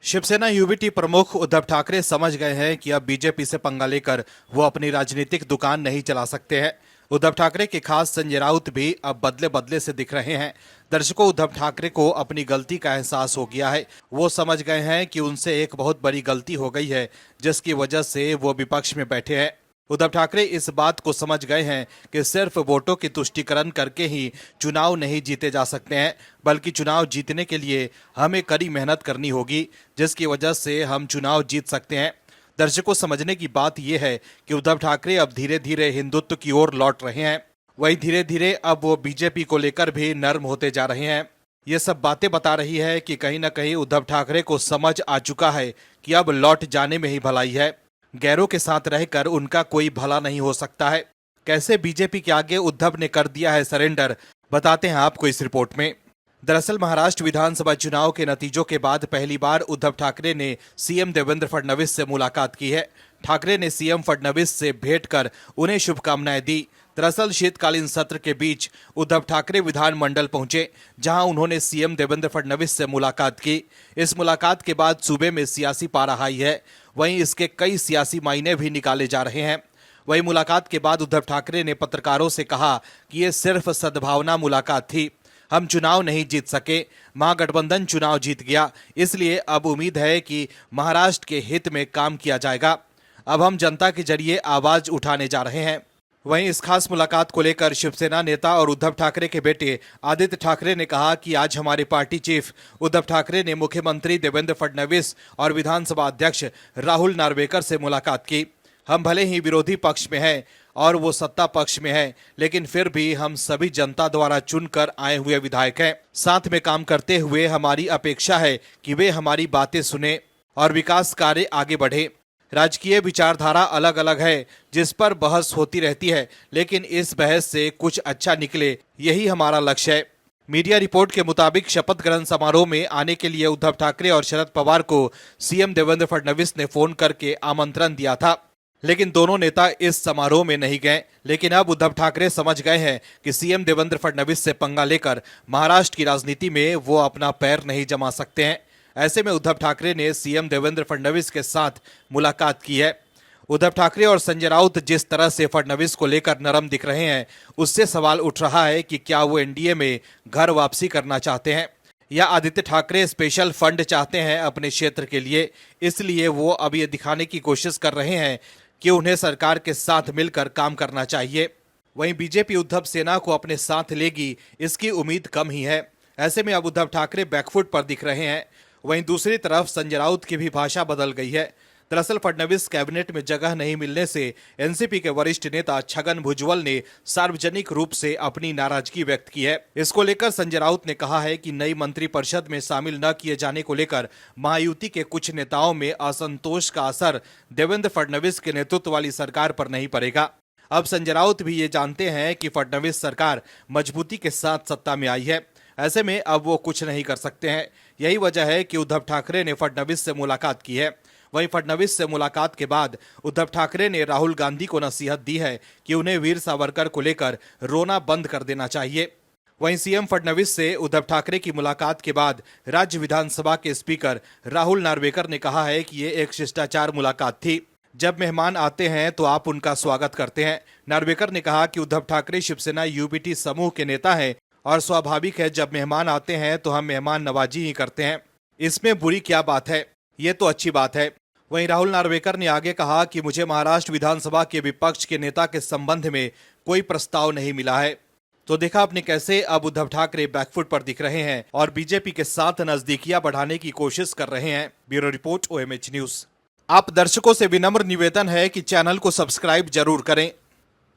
Shiv Sena UBT प्रमुख उद्धव ठाकरे समझ गए हैं कि अब बीजेपी से पंगा लेकर वो अपनी राजनीतिक दुकान नहीं चला सकते हैं। उद्धव ठाकरे के खास संजय राउत भी अब बदले बदले से दिख रहे हैं। दर्शकों, उद्धव ठाकरे को अपनी गलती का एहसास हो गया है। वो समझ गए हैं कि उनसे एक बहुत बड़ी गलती हो गई है, जिसकी वजह से वो विपक्ष में बैठे हैं। उद्धव ठाकरे इस बात को समझ गए हैं कि सिर्फ वोटों की तुष्टीकरण करके ही चुनाव नहीं जीते जा सकते हैं, बल्कि चुनाव जीतने के लिए हमें कड़ी मेहनत करनी होगी, जिसकी वजह से हम चुनाव जीत सकते हैं। दर्शकों, समझने की बात यह है कि उद्धव ठाकरे अब धीरे धीरे हिंदुत्व की ओर लौट रहे हैं। वहीं धीरे धीरे अब वो बीजेपी को लेकर भी नर्म होते जा रहे हैं। ये सब बातें बता रही है कि कहीं ना कहीं उद्धव ठाकरे को समझ आ चुका है कि अब लौट जाने में ही भलाई है। गैरों के साथ रहकर उनका कोई भला नहीं हो सकता है। कैसे बीजेपी के आगे उद्धव ने कर दिया है सरेंडर, बताते हैं आपको इस रिपोर्ट में। दरअसल महाराष्ट्र विधानसभा चुनाव के नतीजों के बाद पहली बार उद्धव ठाकरे ने सीएम देवेंद्र फडणवीस से मुलाकात की है। ठाकरे ने सीएम फडणवीस से भेंट कर उन्हें शुभकामनाएं दी। दरअसल शीतकालीन सत्र के बीच उद्धव ठाकरे विधानमंडल पहुंचे, जहां उन्होंने सीएम देवेंद्र फडणवीस से मुलाकात की। इस मुलाकात के बाद सूबे में सियासी पारा हाई है, वहीं इसके कई सियासी मायने भी निकाले जा रहे हैं। वहीं मुलाकात के बाद उद्धव ठाकरे ने पत्रकारों से कहा कि ये सिर्फ सद्भावना मुलाकात थी, हम चुनाव नहीं जीत सके, महागठबंधन चुनाव जीत गया, इसलिए अब उम्मीद है कि महाराष्ट्र के हित में काम किया जाएगा। अब हम जनता के जरिए आवाज उठाने जा रहे हैं। वहीं इस खास मुलाकात को लेकर शिवसेना नेता और उद्धव ठाकरे के बेटे आदित्य ठाकरे ने कहा कि आज हमारे पार्टी चीफ उद्धव ठाकरे ने मुख्यमंत्री देवेंद्र फडणवीस और विधानसभा अध्यक्ष राहुल नार्वेकर से मुलाकात की। हम भले ही विरोधी पक्ष में हैं और वो सत्ता पक्ष में है, लेकिन फिर भी हम सभी जनता द्वारा चुनकर आए हुए विधायक हैं। साथ में काम करते हुए हमारी अपेक्षा है कि वे हमारी बातें सुने और विकास कार्य आगे बढ़े। राजकीय विचारधारा अलग अलग है, जिस पर बहस होती रहती है, लेकिन इस बहस से कुछ अच्छा निकले, यही हमारा लक्ष्य है। मीडिया रिपोर्ट के मुताबिक शपथ ग्रहण समारोह में आने के लिए उद्धव ठाकरे और शरद पवार को सीएम देवेंद्र फडणवीस ने फोन करके आमंत्रण दिया था, लेकिन दोनों नेता इस समारोह में नहीं गए। लेकिन अब उद्धव ठाकरे समझ गए हैं कि सीएम देवेंद्र फडणवीस से पंगा लेकर महाराष्ट्र की राजनीति में वो अपना पैर नहीं जमा सकते हैं। ऐसे में उद्धव ठाकरे ने सीएम देवेंद्र फडणवीस के साथ मुलाकात की है। उद्धव ठाकरे और संजय राउत जिस तरह से फडणवीस को लेकर नरम दिख रहे हैं, उससे सवाल उठ रहा है कि क्या वो एनडीए में घर वापसी करना चाहते हैं या आदित्य ठाकरे स्पेशल फंड चाहते हैं अपने क्षेत्र के लिए। इसलिए वो अब ये दिखाने की कोशिश कर रहे हैं कि उन्हें सरकार के साथ मिलकर काम करना चाहिए। वहीं बीजेपी उद्धव सेना को अपने साथ लेगी, इसकी उम्मीद कम ही है। ऐसे में अब उद्धव ठाकरे बैकफुट पर दिख रहे हैं। वहीं दूसरी तरफ संजय राउत की भी भाषा बदल गई है। दरअसल फडणवीस कैबिनेट में जगह नहीं मिलने से एनसीपी के वरिष्ठ नेता छगन भुजबल ने सार्वजनिक रूप से अपनी नाराजगी व्यक्त की है। इसको लेकर संजय राउत ने कहा है कि नई मंत्रिपरिषद में शामिल न किए जाने को लेकर महायुति के कुछ नेताओं में असंतोष का असर देवेंद्र फडणवीस के नेतृत्व वाली सरकार पर नहीं पड़ेगा। अब संजय राउत भी ये जानते हैं कि फडणवीस सरकार मजबूती के साथ सत्ता में आई है। ऐसे में अब वो कुछ नहीं कर सकते हैं। यही वजह है कि उद्धव ठाकरे ने फडणवीस से मुलाकात की है। वहीं फडणवीस से मुलाकात के बाद उद्धव ठाकरे ने राहुल गांधी को नसीहत दी है कि उन्हें वीर सावरकर को लेकर रोना बंद कर देना चाहिए। वहीं सीएम फडणवीस से उद्धव ठाकरे की मुलाकात के बाद राज्य विधानसभा के स्पीकर राहुल नार्वेकर ने कहा है कि ये एक शिष्टाचार मुलाकात थी। जब मेहमान आते हैं तो आप उनका स्वागत करते हैं। नार्वेकर ने कहा कि उद्धव ठाकरे शिवसेना यूबीटी समूह के नेता हैं और स्वाभाविक है जब मेहमान आते हैं तो हम मेहमान नवाजी ही करते हैं। इसमें बुरी क्या बात है, ये तो अच्छी बात है। वहीं राहुल नार्वेकर ने आगे कहा कि मुझे महाराष्ट्र विधानसभा के विपक्ष के नेता के संबंध में कोई प्रस्ताव नहीं मिला है। तो देखा आपने कैसे अब उद्धव ठाकरे बैकफुट पर दिख रहे हैं और बीजेपी के साथ नजदीकियां बढ़ाने की कोशिश कर रहे हैं। Bureau report OMH news. आप दर्शकों से विनम्र निवेदन है कि चैनल को सब्सक्राइब जरूर करें